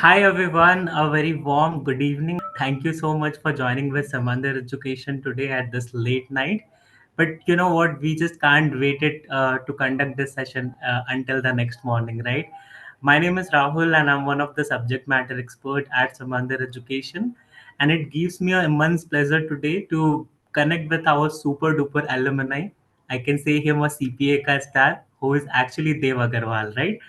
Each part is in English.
Hi everyone, a very warm good evening. Thank you so much for joining with Samandhar Education today at this late night. But you know what? We just can't wait it to conduct this session until the next morning, right? My name is Rahul, and I'm one of the subject matter expert at Samandhar Education. And it gives me an immense pleasure today to connect with our super duper alumni. I can say him a CPA ka star who is actually Dev Agarwal, right?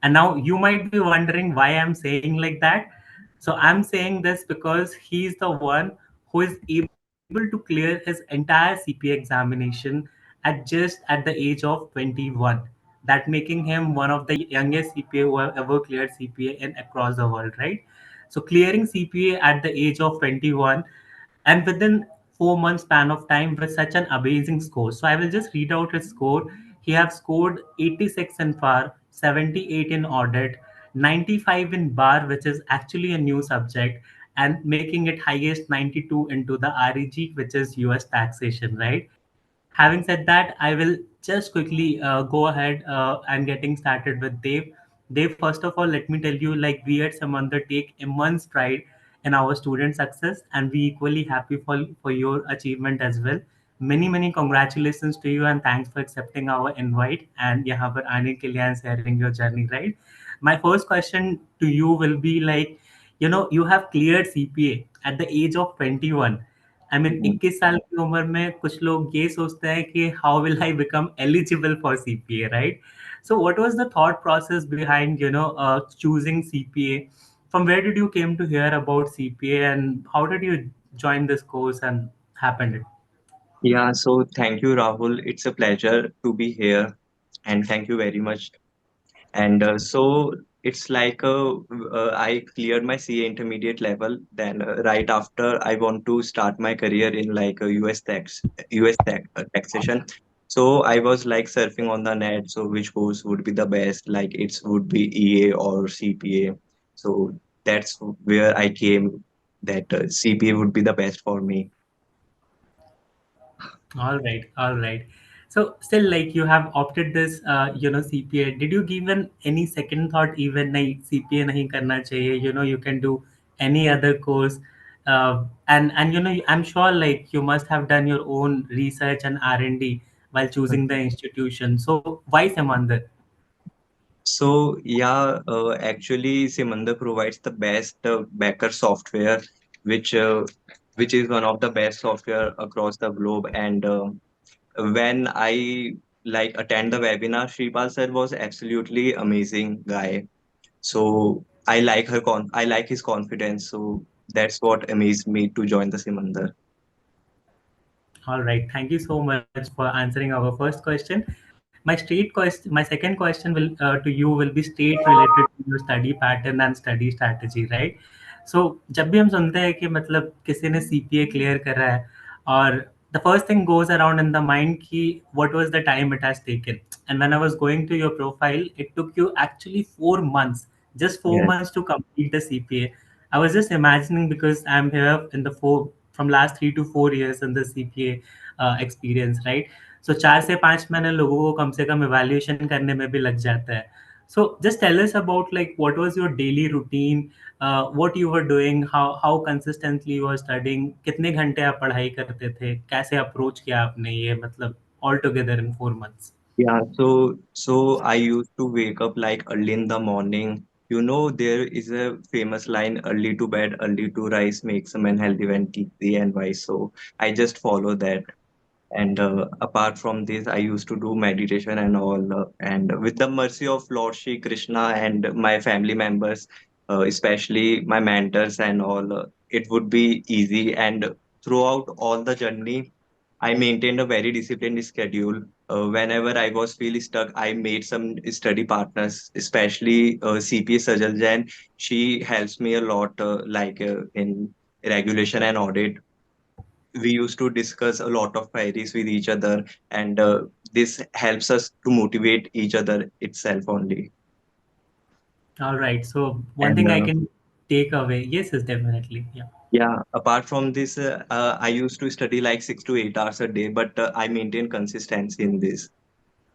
And now you might be wondering why I'm saying like that. So I'm saying this because he's the one who is able to clear his entire CPA examination at the age of 21. That making him one of the youngest CPA who have ever cleared CPA in across the world, right? So clearing CPA at the age of 21 and within 4 months span of time with such an amazing score. So I will just read out his score. He have scored 86 in FAR, 78 in audit, 95 in bar, which is actually a new subject, and making it highest 92 into the REG, which is US taxation, right? Having said that, I will just quickly go ahead and getting started with Dave. Dave, first of all, let me tell you, like we at Samantha take immense pride in our student success, and we equally happy for your achievement as well. Many congratulations to you, and thanks for accepting our invite and यहाँ पर आने के लिए and sharing your journey, right? My first question to you will be like, you have cleared CPA at the age of 21. I mean Mm. 21 साल की उम्र में कुछ लोग ये सोचते हैं कि how will I become eligible for CPA, right? So what was the thought process behind choosing CPA? From where did you came to hear about CPA, and how did you join this course and happened it? Yeah, so thank you, Rahul. It's a pleasure to be here, and thank you very much. And so it's like I cleared my CA intermediate level. Then right after, I want to start my career in like US taxation. So I was like surfing on the net. So which course would be the best? Like it would be EA or CPA. So that's where I came that CPA would be the best for me. All right, all right. So still, like you have opted this, CPA. Did you give any second thought, even nahi CPA nahi karna chahiye? You can do any other course, and I'm sure like you must have done your own research and R&D while choosing the institution. So why Samandar? So yeah, actually, Simandhar provides the best backer software, which uh, which is one of the best software across the globe. And when I like attend the webinar, Shripal sir was absolutely amazing guy. So I like his confidence. So that's what amazed me to join the Simandhar. All right. Thank you so much for answering our first question. My second question will to you will be straight related to your study pattern and study strategy, right? So जब भी हम सुनते हैं कि मतलब किसी ने CPA clear करा है और the first thing goes around in the mind कि what was the time it has taken, and when I was going to your profile it took you actually 4 months, just four Yes. months to complete the CPA. I was just imagining because I'm here in the four from last 3 to 4 years in the CPA experience, right? So 4 से 5 महीने लोगों को कम से कम evaluation करने में भी लग जाता है. So just tell us about like what was your daily routine, what you were doing, how consistently you were studying, कितने घंटे आप पढ़ाई करते थे, कैसे approach किया आपने ये मतलब all together in 4 months. Yeah, so I used to wake up like early in the morning. You know, there is a famous line, early to bed, early to rise makes a man healthy when keep thee and wise. So I just follow that. And apart from this, I used to do meditation and all. And with the mercy of Lord Shri Krishna and my family members, especially my mentors and all, it would be easy. And throughout all the journey, I maintained a very disciplined schedule. Whenever I was feel stuck, I made some study partners, especially CPA Sajal Jain. She helps me a lot, in regulation and audit. We used to discuss a lot of queries with each other, and this helps us to motivate each other itself only. All right, so one And thing I can take away, yes, is definitely, yeah. yeah, apart from this, I used to study like 6 to 8 hours a day, but I maintain consistency in this.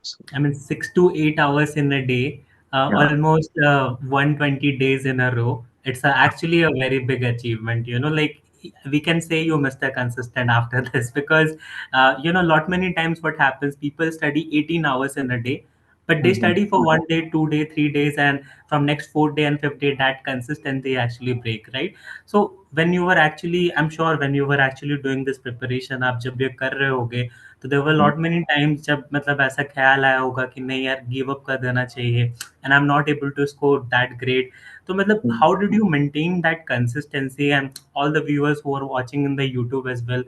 So, I mean, 6 to 8 hours in a day, yeah. almost 120 days in a row. Actually a very big achievement, like we can say you Mr. Consistent after this, because lot many times what happens, people study 18 hours in a day, but they Mhm. study for 1 day, 2 day, 3 days, and from next 4 day and 5th day that consistency actually break, right? So when you were actually, I'm sure when you were actually doing this preparation, आप जब ये कर रहे होगे, तो there were lot many times जब मतलब ऐसा ख्याल आया होगा कि नहीं यार गिव अप कर देना चाहिए, and I'm not able to score that great. So matlab, Mhm. how did you maintain that consistency? And all the viewers who are watching in the YouTube as well,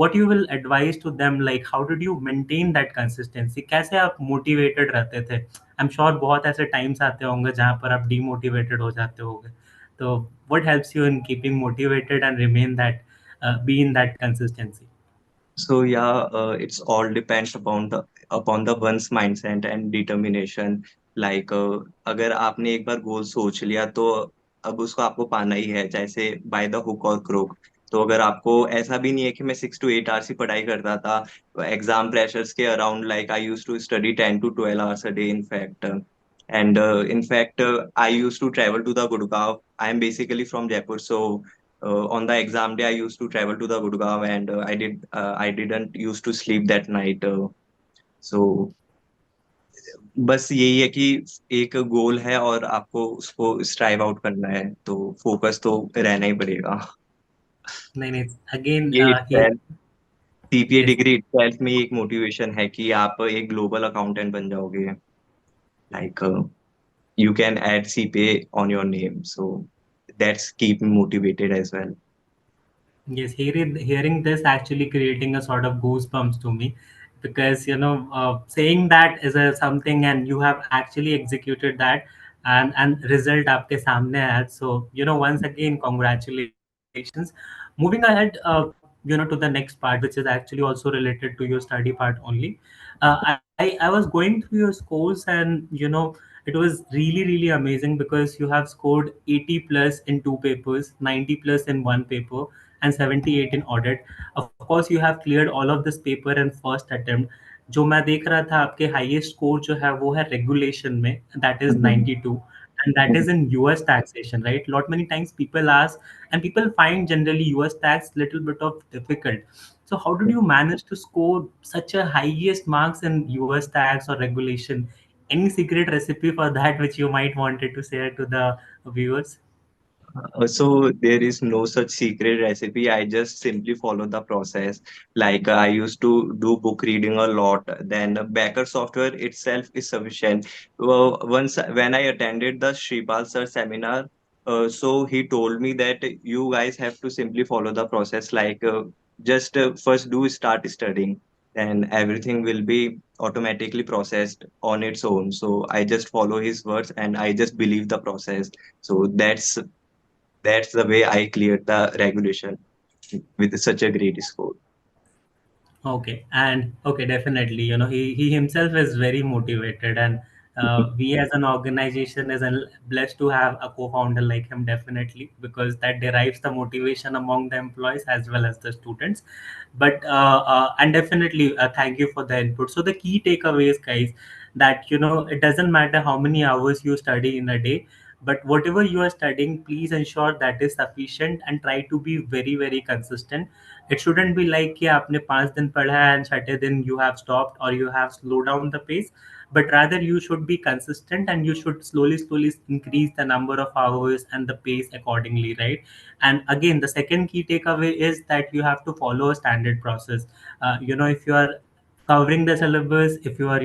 what you will advise to them, like how did you maintain that consistency? कैसे आप motivated रहते थे? I'm sure बहुत ऐसे times आते होंगे जहाँ पर आप demotivated हो जाते होंगे. तो what helps you in keeping motivated and remain that be in that consistency? So yeah, it's all depends upon the one's mindset and determination. Like अगर आपने एक बार गोल सोच लिया तो अब उसको आपको पाना ही है, जैसे बाय द हुक और क्रोक. तो अगर आपको ऐसा भी नहीं है कि मैं 6 to 8 hours ही पढ़ाई करता था, एग्जाम प्रेशर्स के around, like I use to study 10 to 12 hours a day in fact. And in fact, I used to travel to the Gurgaon. I am basically from Jaipur, so on the exam day I used to travel to the Gurgaon, and I didn't used to sleep that night. So बस यही है कि एक गोल है और आपको उसको strive out करना है, तो फोकस तो रहना ही पड़ेगा. नहीं नहीं, again ये he CPA yes. Degree itself में एक मोटिवेशन है कि आप एक ग्लोबल अकाउंटेंट बन जाओगे. Like you can add CPA on your name. So that's keep me motivated as well. Yes, hearing this actually creating a sort of goosebumps to me, because saying that is a something, and you have actually executed that, and result आपके सामने है. So once again congratulations. Moving ahead, to the next part, which is actually also related to your study part only. I was going through your scores, and it was really amazing, because you have scored 80 plus in two papers, 90 plus in one paper, and 78 in audit. Of course you have cleared all of this paper in first attempt. जो मैं देख रहा था, आपके highest score जो है वो है रेगुलेशन में, that is Mhm. 92, and that is in US taxation, right? Lot many times people ask, and people find generally US tax little bit of difficult. So how did you manage to score such a highest marks in US tax or regulation? Any secret recipe for that which you might wanted to share to the viewers? So there is no such secret recipe. I just simply follow the process. Like I used to do book reading a lot. Then Backer software itself is sufficient. Well, once when I attended the Shripal sir seminar, so he told me that you guys have to simply follow the process. Like just first do start studying, then everything will be automatically processed on its own. So I just follow his words and I just believe the process. So that's the way I cleared the regulation with such a great score. Okay, and okay, definitely. He himself is very motivated, and we as an organization is blessed to have a co-founder like him, definitely, because that derives the motivation among the employees as well as the students. But and definitely, thank you for the input. So the key takeaways, guys, that it doesn't matter how many hours you study in a day, but whatever you are studying, please ensure that is sufficient and try to be very consistent. It shouldn't be like कि आपने 5 दिन पढ़ा है and छठे दिन you have stopped or you have slowed down the pace, but rather you should be consistent, and you should slowly increase the number of hours and the pace accordingly, right? And again, the second key takeaway is that you have to follow a standard process. If you are covering the syllabus, if you are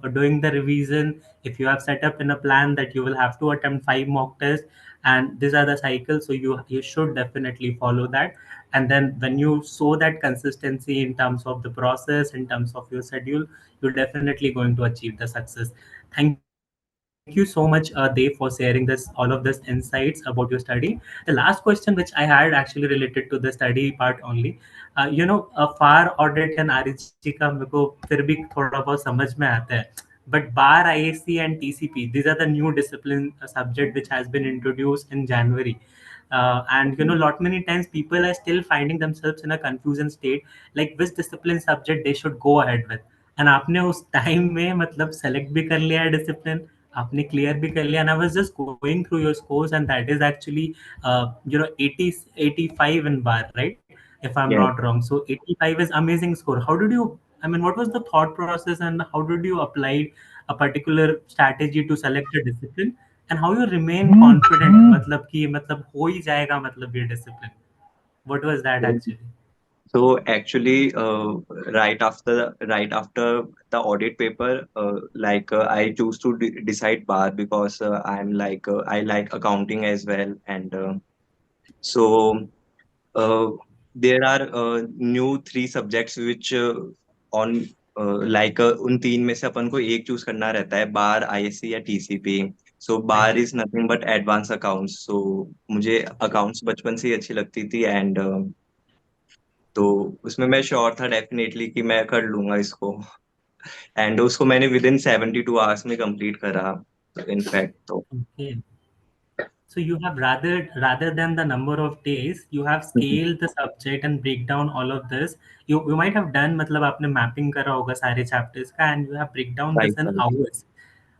doing the revision, if you have set up in a plan that you will have to attempt 5 mock tests, and these are the cycles, so you should definitely follow that. And then when you show that consistency in terms of the process, in terms of your schedule, you're definitely going to achieve the success. Thank you so much, Dev, for sharing this all of this insights about your study. The last question which I had actually related to the study part only. Far audit and REG का मेरे को फिर भी थोड़ा बहुत समझ में आता है, but bar IAC and TCP, these are the new discipline subject which has been introduced in January. And lot many times people are still finding themselves in a confusion state, like which discipline subject they should go ahead with. And आपने उस time में मतलब select भी कर लिया है discipline, आपने clear भी कर लिया, and I was just going through your scores, and that is actually 80 85 in bar, right? If I'm Yes. not wrong. So 85 is amazing score. How did you, I mean, what was the thought process, and how did you apply a particular strategy to select a discipline, and how you remain confident, मतलब कि मतलब हो ही जाएगा मतलब ये discipline? What was that actually? So actually, right after the audit paper, I choose to decide bar because I like accounting as well, and so uh, there are new three subjects which on उन तीन में से अपन को एक choose करना रहता है, बार, आईएससी या टीसीपी. सो बार Right. Is nothing but advance accounts. So मुझे अकाउंट्स बचपन से ही अच्छी लगती थी, एंड तो उसमें मैं श्योर था डेफिनेटली कि मैं कर लूंगा इसको. एंड उसको मैंने विद इन 72 आवर्स में कंप्लीट करा इनफैक्ट. तो Okay. So you have rather than the number of days, you have scaled the subject and break down all of this. You might have done, मतलब आपने mapping करा होगा सारे chapters का, and you have break down right this in right hours.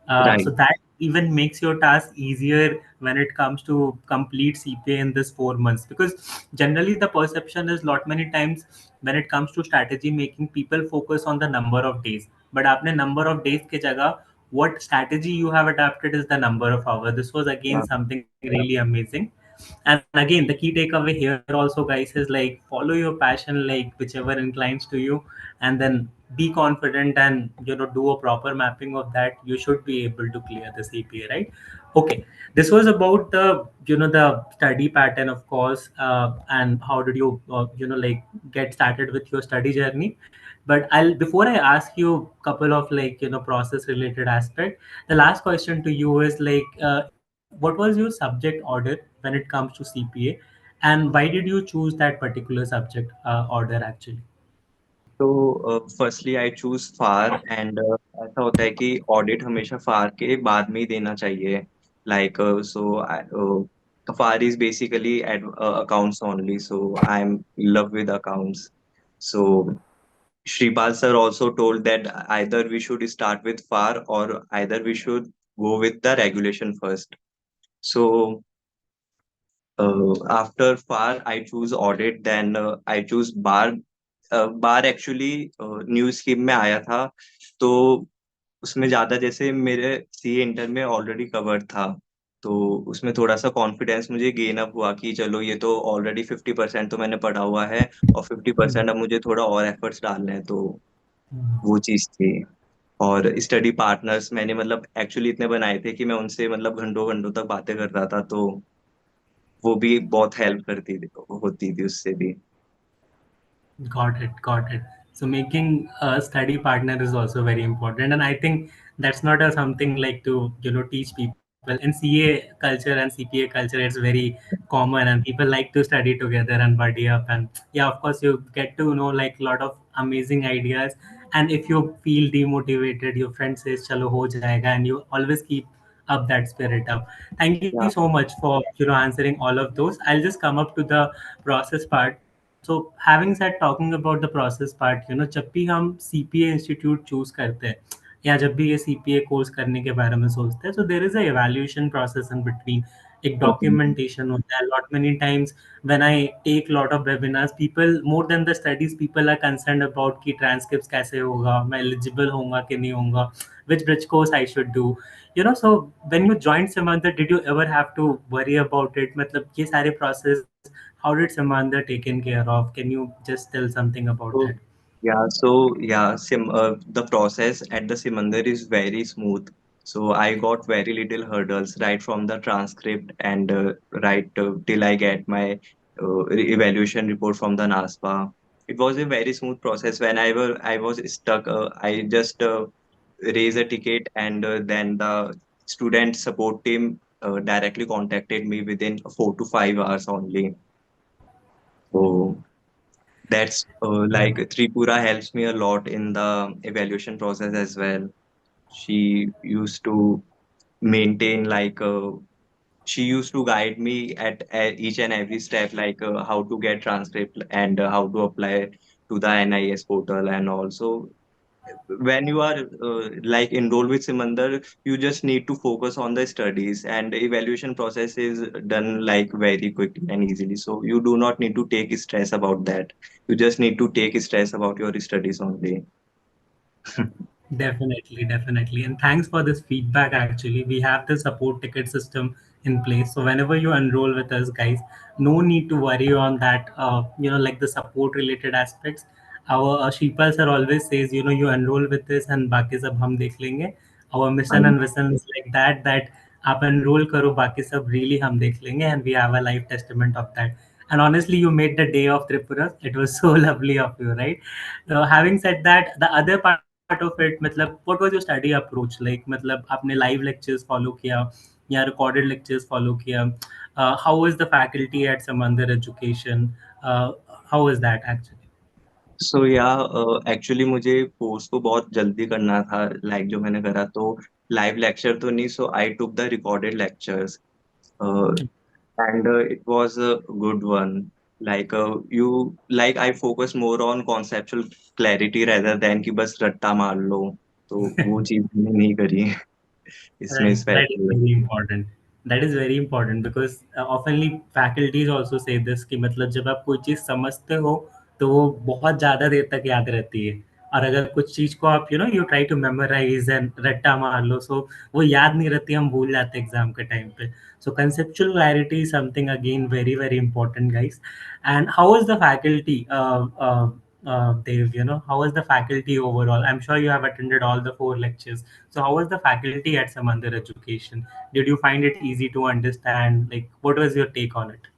So right. that even makes your task easier when it comes to complete CPA in this 4 months, because generally the perception is lot many times when it comes to strategy making, people focus on the number of days, but आपने number of days के जगह what strategy you have adapted is the number of hours. This was again something really amazing. And again, the key takeaway here also, guys, is like follow your passion, like whichever inclines to you, and then be confident and do a proper mapping of that. You should be able to clear the CPA, right? Okay, this was about the the study pattern, of course, and how did you like get started with your study journey. But I'll, before I ask you a couple of like process related aspect, the last question to you is like, what was your subject order when it comes to CPA, and why did you choose that particular subject order actually? तो firstly I choose far, and ऐसा होता है कि audit हमेशा फार के बाद में ही देना चाहिए. Like so far is basically accounts only, so I am love with accounts. So Shripal sir also told that either we should start with FAR or either we should go with the regulation first. So after FAR, I choose audit, then I choose bar. Bar actually new scheme में आया था, तो उसमें ज्यादा जैसे मेरे C inter में already covered था, तो उसमें थोड़ा सा कॉन्फिडेंस मुझे गेन अप हुआ कि चलो ये तो ऑलरेडी 50% तो मैंने पढ़ा हुआ है, और फिफ्टी Hmm. परसेंट अब मुझे थोड़ा और एफर्ट्स डालने हैं. तो Hmm. वो चीज थी. और स्टडी पार्टनर्स मैंने मतलब एक्चुअली इतने बनाए थे कि मैं उनसे मतलब घंटों घंटों तक बातें करता था, तो वो भी बहुत हेल्प करती थी, होती थी उससे भी. Got it, got it. So making a study partner is also very important, and I think that's not a something like to teach people. In CA culture and CPA culture, it's very common, and people like to study together and buddy up. And yeah, of course, you get to know like a lot of amazing ideas. And if you feel demotivated, your friend says "Chalo ho jayega," and you always keep up that spirit up. Thank you Yeah. so much for answering all of those. I'll just come up to the process part. So having said, talking about the process part, जब भी हम CPA institute choose करते हैं या जब भी ये CPA course करने के बारे में सोचते हैं, so there is a evaluation process in between. एक Mhm. documentation होता है. Lot many times when I take lot of webinars, people more than the studies, people are concerned about कि transcripts कैसे होगा, मैं eligible होऊंगा कि नहीं होऊंगा, which bridge course I should do. So when you joined Samantha, did you ever have to worry about it? मतलब ये सारे process, how did Samantha taken care of? Can you just tell something about that? So the process at the Simandhar is very smooth. So I got very little hurdles right from the transcript, and right till I get my evaluation report from the NASPA. It was a very smooth process. When I was stuck, I just raise a ticket, and then the student support team directly contacted me within 4 to 5 hours only. So that's like Tripura helps me a lot in the evaluation process as well. She used to maintain she used to guide me at each and every step, how to get transcript, and how to apply to the NIS portal, and also when you are like enrolled with Simandar, you just need to focus on the studies, and the evaluation process is done like very quickly and easily. So you do not need to take stress about that. You just need to take stress about your studies only. Definitely, definitely. And thanks for this feedback. Actually, we have the support ticket system in place. So whenever you enroll with us, guys, no need to worry on that. Like the support related aspects. Our Shipal sir always says, you enroll with this and baki sab hum dekh lenge. Our mission And and vision is like that आप enroll करो बाकी सब really हम देख लेंगे, and we have a live testament of that. And honestly, you made the day of Tripura. It was so lovely of you, right? Having said that, the other part of it, मतलब what was your study approach like? मतलब आपने live lectures follow किया या recorded lectures follow किया? How was the faculty at Samandar Education? Uh, how was that actually? सो या actually मुझे course को बहुत जल्दी करना था, लाइक जो मैंने करा, तो लाइव लेक्चर तो नहीं, so I took the recorded lectures and it was a good one. I focus more on conceptual clarity rather than कि बस रट्टा मार लो. तो वो चीज मैंने नहीं करी इसमें Right, that is specially. very important. That is very important because oftenly faculties also say this कि मतलब जब आप कोई चीज़ समझते हो तो वो बहुत ज़्यादा देर तक याद रहती है, और अगर कुछ चीज़ को आप you try to memorize and रट्टा मार लो, सो वो याद नहीं रहती, हम भूल जाते हैं एग्जाम के टाइम पे. So conceptual clarity is something again very very important, guys. And how was the faculty? Dave, how was the faculty overall? I'm sure you have attended all the four lectures. So how was the faculty at Samandar Education? Did you find it easy to understand? Like, what was your take on it?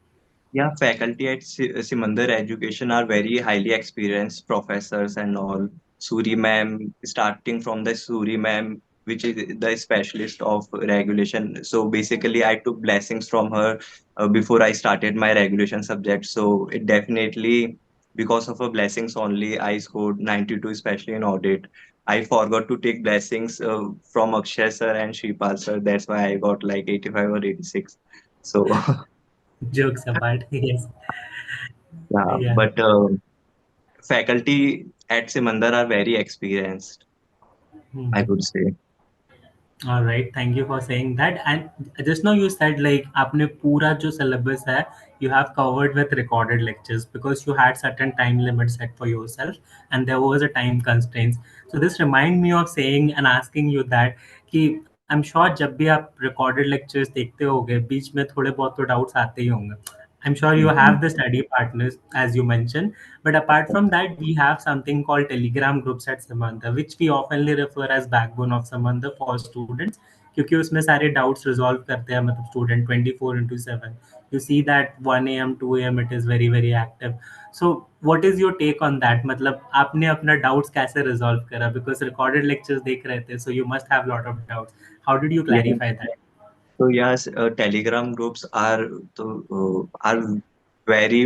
Yeah, faculty at Simandar Education are very highly experienced professors and all. Suri ma'am, starting from the Suri ma'am, which is the specialist of regulation. So basically, I took blessings from her before I started my regulation subject. So it definitely, because of her blessings only, I scored 92, especially in audit. I forgot to take blessings from Akshay sir and Shripal sir. That's why I got like 85 or 86. So Jokes apart, yes. yeah, Yeah. but faculty at Simandar are very experienced, I Mhm. would say. All right, thank you for saying that. And just now you said like आपने पूरा जो syllabus है, you have covered with recorded lectures because you had certain time limits set for yourself, and there was a time constraints. So this remind me of saying and asking you that कि I'm sure जब भी आप recorded lectures देखते होगे, बीच में थोड़े बहुत तो doubts आते ही होंगे. I'm sure you Mhm. have the study partners as you mentioned, but apart from that, we have something called Telegram groups at Samantha, which we oftenly refer as backbone of Samantha for students. क्योंकि उसमें सारे doubts resolve करते हैं मतलब student 24/7. You see that 1 a.m. 2 a.m. it is very very active. So what is your take on that? मतलब आपने अपना doubts कैसे resolve करा? Because recorded lectures देख रहे थे, so you must have lot of doubts. How did you Yeah. clarify that? So yes, Telegram groups are very.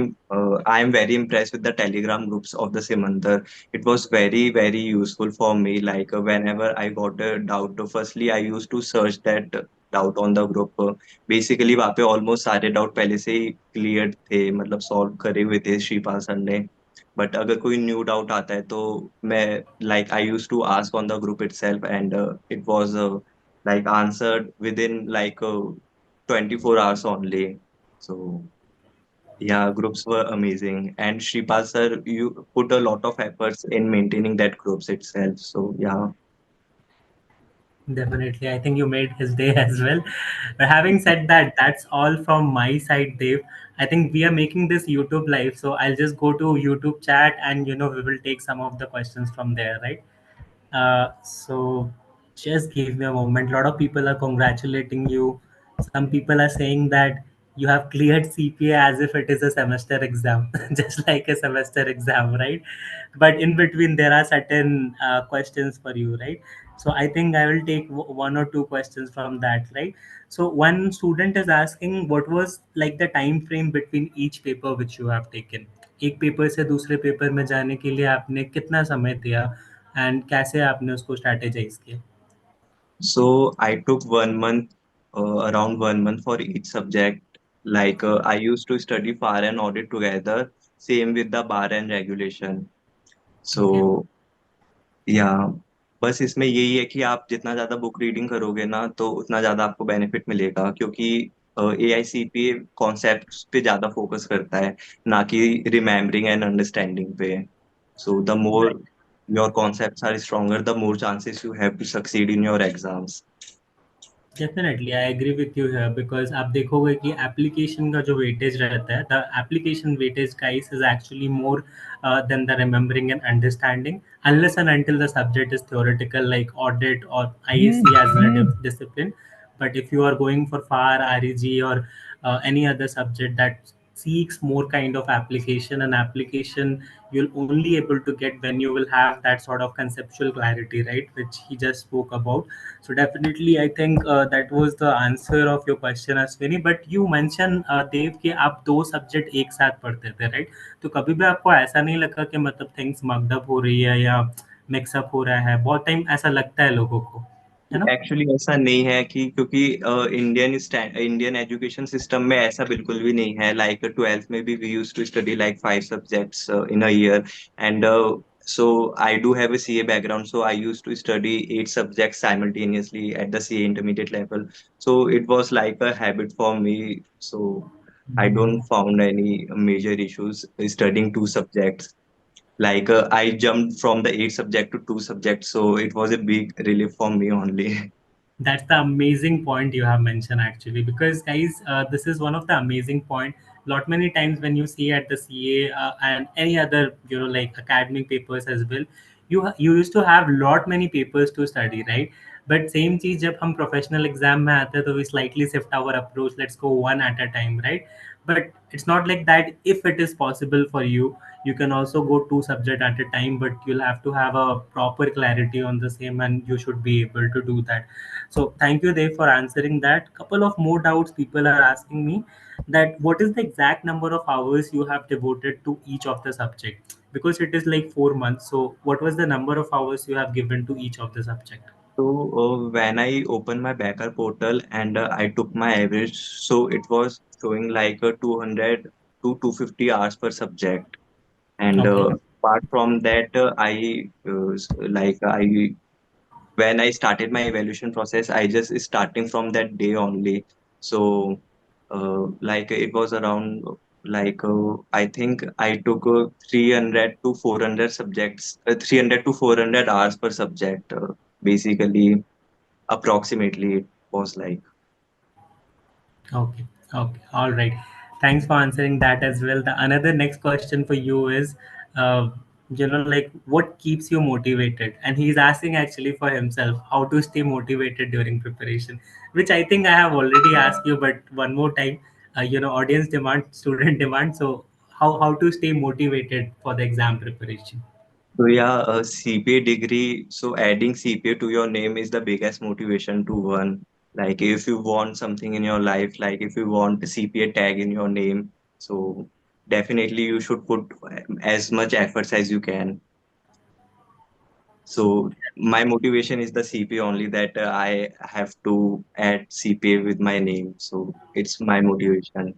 I am very impressed with the Telegram groups of the Simandar. It was very useful for me. Whenever I got a doubt, firstly I used to search that doubt on the group. Basically वहाँ पे almost सारे doubt पहले से ही cleared थे, मतलब solve करे हुए थे श्रीपाल सर ने. But अगर कोई new doubt आता है तो मैं I used to ask on the group itself, and it was answered within 24 hours only. So yeah, groups were amazing. And Shripal sir, you put a lot of efforts in maintaining that groups itself. So yeah. Definitely, I think you made his day as well. But having said that, that's all from my side, Dave. I think we are making this YouTube live, so I'll just go to YouTube chat and we will take some of the questions from there, right? So just give me a moment. A lot of people are congratulating you. Some people are saying that you have cleared CPA as if it is a semester exam, just like a semester exam, right? But in between, there are certain questions for you, right? So I think I will take one or two questions from that, right? So one student is asking what was like the time frame between each paper which you have taken. एक paper से दूसरे paper में जाने के लिए आपने कितना समय दिया एंड कैसे आपने उसको स्ट्रैटेजाइज किया? So I took 1 month, around 1 month for each subject. I used to study FAR and audit together, same with the bar and regulation. Okay. So या बस इसमें यही है कि आप जितना ज्यादा बुक रीडिंग करोगे ना तो उतना ज्यादा आपको बेनिफिट मिलेगा, क्योंकि AICPA कॉन्सेप्ट्स पे ज्यादा फोकस करता है, ना कि रिमेम्बरिंग एंड अंडरस्टैंडिंग पे। So the more your concepts are stronger, the more chances you have to succeed in your exams. Definitely I agree with you here because आप देखोगे कि एप्लीकेशन का जो वेटेज रहता है the application weightage guys is actually more than the remembering and understanding unless and until the subject is theoretical like audit or IAC as a discipline. But if you are going for far REG or any other subject that seeks more kind of application, and application you'll only able to get when you will have that sort of conceptual clarity, right, which he just spoke about. So definitely, I think that was the answer of your question, Ashwini. But you mentioned Dev कि आप दो subject एक साथ पढ़ते थे, right? तो कभी भी आपको ऐसा नहीं लगा कि मतलब थिंग्स मकडअप हो रही है या मिक्सअप हो रहा है? बहुत टाइम ऐसा लगता है लोगों को, है ना? एक्चुअली ऐसा नहीं है कि, क्योंकि इंडियन एजुकेशन सिस्टम में ऐसा बिल्कुल भी नहीं है। लाइक ट्वेल्थ में भी we use to study like 5 subjects in a year, and so I do have a CA background, so I used to study 8 subjects simultaneously at the CA intermediate level. So it was like a habit for me. So I don't found any major issues studying 2 subjects. Like I jumped from the 8 subject to 2 subjects, so it was a big relief for me only. That's the amazing point you have mentioned actually, because guys, this is one of the amazing point. Lot many times when you see at the CA and any other like academic papers as well, you used to have lot many papers to study, right? But same चीज जब हम professional exam में आते हैं तो we slightly shift our approach. Let's go one at a time, right? But it's not like that. If it is possible for you, you can also go two subject at a time, but you'll have to have a proper clarity on the same, and you should be able to do that. So thank you, Dave, for answering that. Couple of more doubts people are asking me, that what is the exact number of hours you have devoted to each of the subject? Because it is like 4 months. So what was the number of hours you have given to each of the subject? So when I opened my Backer portal and I took my average, so it was showing like 200 to 250 hours per subject. And Okay. apart from that, like I when I started my evaluation process, I just starting from that day only. So like it was around like I think I took 300 to 400 subjects, 300 to 400 hours per subject, basically approximately it was like. Okay, okay, all right. Thanks for answering that as well. The another next question for you is, uh, like what keeps you motivated? And he's asking actually for himself how to stay motivated during preparation, which I think I have already asked you, but one more time, audience demand, student demand. So how to stay motivated for the exam preparation? So yeah, a CPA degree. So adding CPA to your name is the biggest motivation to one. Like if you want something in your life, like if you want a CPA tag in your name, so definitely you should put as much efforts as you can. So my motivation is the CPA only, that I have to add CPA with my name. So it's my motivation.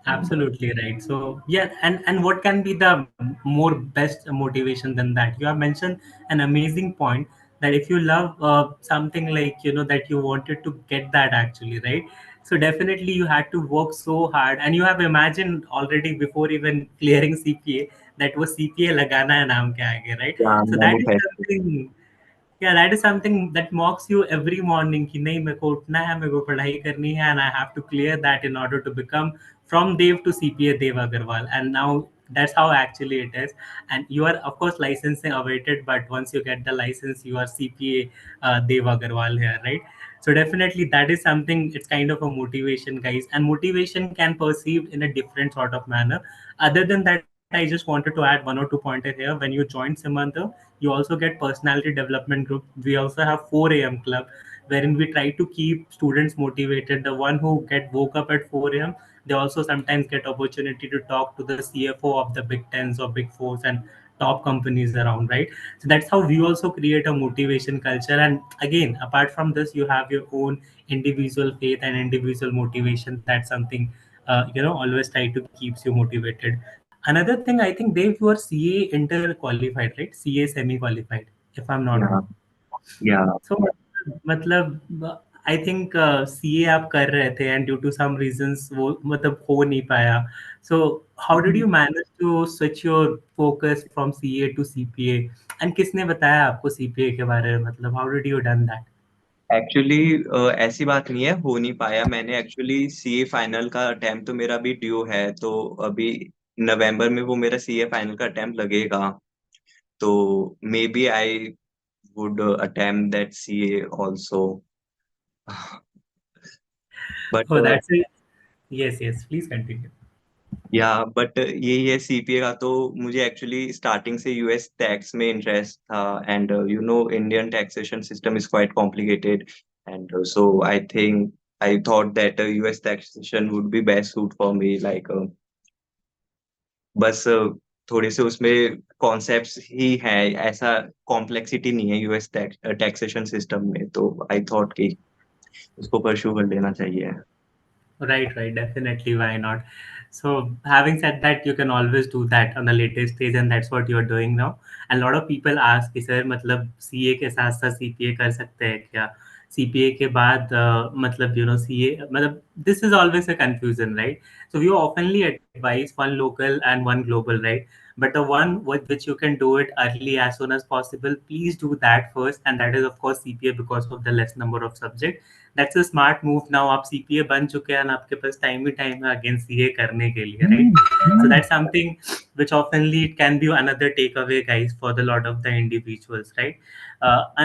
And Absolutely right. So yeah, and what can be the more best motivation than that? You have mentioned an amazing point that if you love something, like that you wanted to get that actually, right? So definitely you had to work so hard, and you have imagined already before even clearing CPA that was CPA lagana hai naam ke aage, right? yeah, So that is manifesting. something. Yeah, that is something that mocks you every morning कि नहीं मेरे को उठना है, मेरे को पढ़ाई करनी है, and I have to clear that in order to become from Dev to CPA Dev Agarwal. And now that's how actually it is. And you are of course licensing awaited, but once you get the license, you are CPA Dev Agarwal here, right? So definitely that is something. It's kind of a motivation, guys, and motivation can perceived in a different sort of manner. Other than that, I just wanted to add one or two pointer here. When you join Simandhar, you also get personality development group. We also have 4 a.m. club, wherein we try to keep students motivated. The one who get woke up at 4 a.m., they also sometimes get opportunity to talk to the CFO of the big tens or big fours and top companies around, right? So that's how we also create a motivation culture. And again, apart from this, you have your own individual faith and individual motivation. That's something always try to keeps you motivated. Another thing, I think, Dave, you are CA inter qualified, right? CA semi qualified. if I'm not Yeah, wrong. yeah. So मतलब I think CA आप कर रहे थे and due to some reasons वो मतलब हो नहीं पाया. So how did you manage to switch your focus from CA to CPA and किसने बताया आपको सीपीए के बारे में, मतलब how did you done that? Actually ऐसी बात नहीं है, हो नहीं पाया. मैंने एक्चुअली सीए फाइनल का अटेम्प्ट तो मेरा भी ड्यू है, तो अभी नवंबर में वो मेरा सीए फाइनल का अटेम्प्ट लगेगा. तो maybe I would attempt that CA also. But oh that's it. Yes yes please continue. Yeah but यही है, सीपीए का तो मुझे एक्चुअली स्टार्टिंग से यूएस टैक्स में इंटरेस्ट था. And you know Indian taxation system is quite complicated. And so I thought that US taxation would be best suit for me. Like बस थोड़े से उसमें कॉन्सेप्ट्स ही हैं, ऐसा कॉम्प्लेक्सिटी नहीं है यूएस टैक्सेशन सिस्टम में. तो आई थॉट कि उसको परस्यू कर लेना चाहिए. Right, right, definitely. Why not? So, having said that, you can always do that on the later stage, and that's what you're doing now. And a lot of people ask कि sir मतलब CA के साथ साथ CPA कर सकते हैं क्या? CPA के बाद मतलब सीए मतलब this is always a confusion, right? So we oftenly advise one local and one global, right? But the one with which you can do it early as soon as possible, please do that first, and that is of course CPA because of the less number of subjects. That's a smart move. Now आप CPA बन चुके हैं and आपके पास time ही time है again CA करने के लिए, right? So that's something which oftenly it can be another takeaway, guys, for the lot of the individuals, right?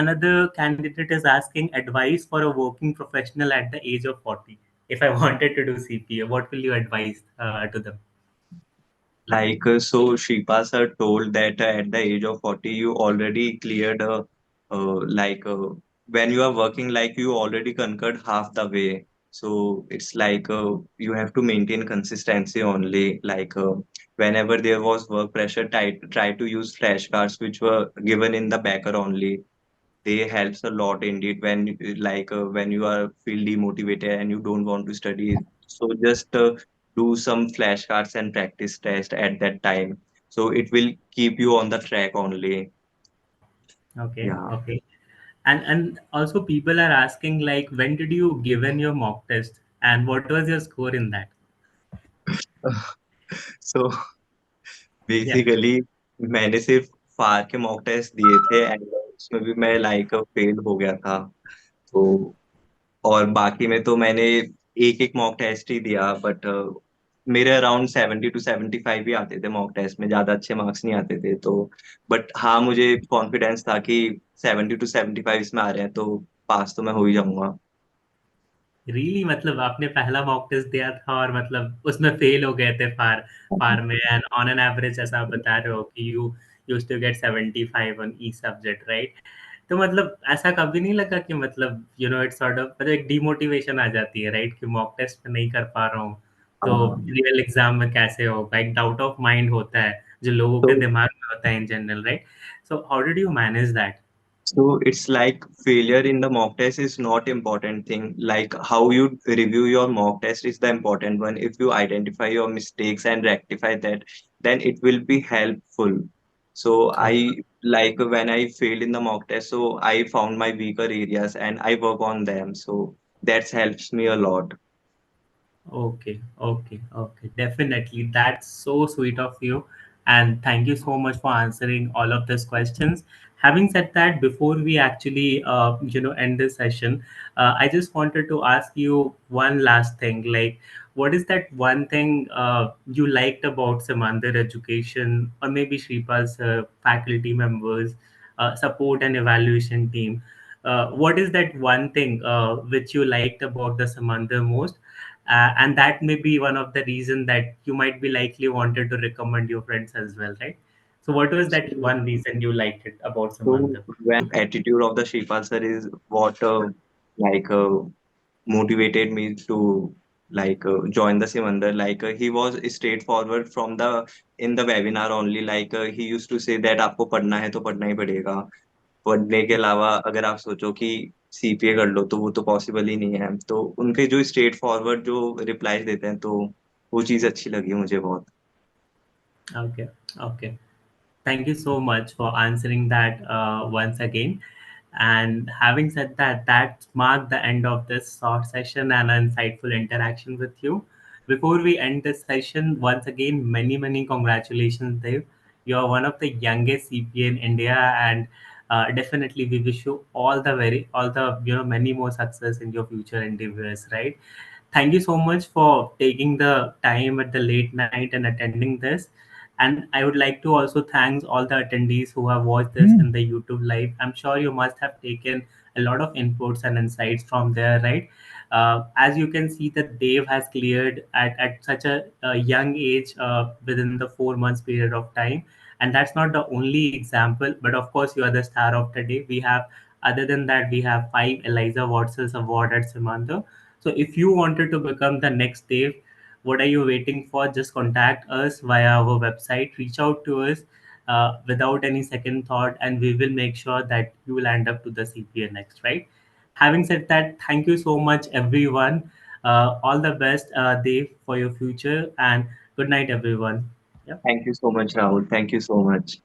Another candidate is asking advice for a working professional at the age of 40. If I wanted to do CPA, what will you advise to them? Like, so Shripa sir told that at the age of 40, you already cleared, like, when you are working, like, you already conquered half the way. So it's like you have to maintain consistency only. Like, whenever there was work pressure, try to use flashcards which were given in the backer only. They helps a lot indeed when when you are feel demotivated and you don't want to study. So just do some flashcards and practice test at that time, so it will keep you on the track only. Okay, Yeah. okay. And also people are asking like when did you given your mock test and what was your score in that? So Yeah. Basically मैंने सिर्फ फार के mock test दिए थे, and उसमें भी मैं like fail हो गया था. तो और बाकी में तो मैंने एक एक मॉक टेस्ट ही दिया. बट मेरे अराउंड 70 to 75 ही आते थे मॉक टेस्ट में, ज्यादा अच्छे मार्क्स नहीं आते थे. तो बट हाँ, मुझे कॉन्फिडेंस था कि 70 to 75 इसमें आ रहे हैं तो पास तो मैं हो ही जाऊंगा. रियली मतलब आपने पहला मॉक टेस्ट दिया था और मतलब उसमें फेल हो गए थे फार फार में एंड ऑन एन एवरेज ऐसा आप बता रहे हो कि you used to get 75 on each subject, right? तो मतलब ऐसा कभी नहीं लगा कि मतलब इट्स सॉर्ट ऑफ मतलब एक डिमोटिवेशन आ जाती है, राइट? कि मॉक टेस्ट में नहीं कर पा रहा हूँ तो हाँ. रियल एग्जाम में कैसे होगा, एक डाउट ऑफ माइंड होता है जो लोगों तो के दिमाग में होता है in general, right? So how did you manage that? So it's like failure in the mock test is not important thing. Like how you review your mock test is the important one. If you identify your mistakes and rectify that, then it will be helpful. So I like when I failed in the mock test, so I found my weaker areas and I work on them. So that helps me a lot. Okay, okay, okay. Definitely. That's so sweet of you. And thank you so much for answering all of these questions. Having said that, before we actually, end this session, I just wanted to ask you one last thing. Like, what is that one thing you liked about Samandar Education or maybe Shripal's faculty members, support and evaluation team? What is that one thing which you liked about the Samandar most? And that may be one of the reason that you might be likely wanted to recommend your friends as well, right? So what was that So, one reason you liked it about so Samantha? when attitude of the Shifal sir is what like motivated me to join the Simandar. Like he was straightforward from the in the webinar only. Like he used to say that आपको पढ़ना है तो पढ़ना ही पड़ेगा. पढ़ने के अलावा अगर आप सोचो कि सीपीए कर लो तो वो तो पॉसिबल ही नहीं है. तो उनके जो स्ट्रेट फॉरवर्ड जो रिप्लाईज देते हैं, तो वो चीज़ अच्छी लगी मुझे बहुत. Okay, okay. Thank you so much for answering that once again. And having said that, that marked the end of this short session and an insightful interaction with you. Before we end this session, once again, many, many congratulations, Dev. You are one of the youngest CPA in India, and definitely we wish you all the many more success in your future endeavors, right? Thank you so much for taking the time at the late night and attending this. And I would like to also thank all the attendees who have watched this in the YouTube live. I'm sure you must have taken a lot of inputs and insights from there, right? As you can see, that Dave has cleared at such a young age within the 4 months period of time. And that's not the only example, but of course, you are the star of the day. Other than that, we have 5 Eliza Watson's Award at Simandhar. So if you wanted to become the next Dave, what are you waiting for? Just contact us via our website, reach out to us without any second thought, and we will make sure that you will end up to the CPA next, right? Having said that, thank you so much, everyone. All the best, Dave, for your future, and good night, everyone. Yeah. Thank you so much, Rahul. Thank you so much.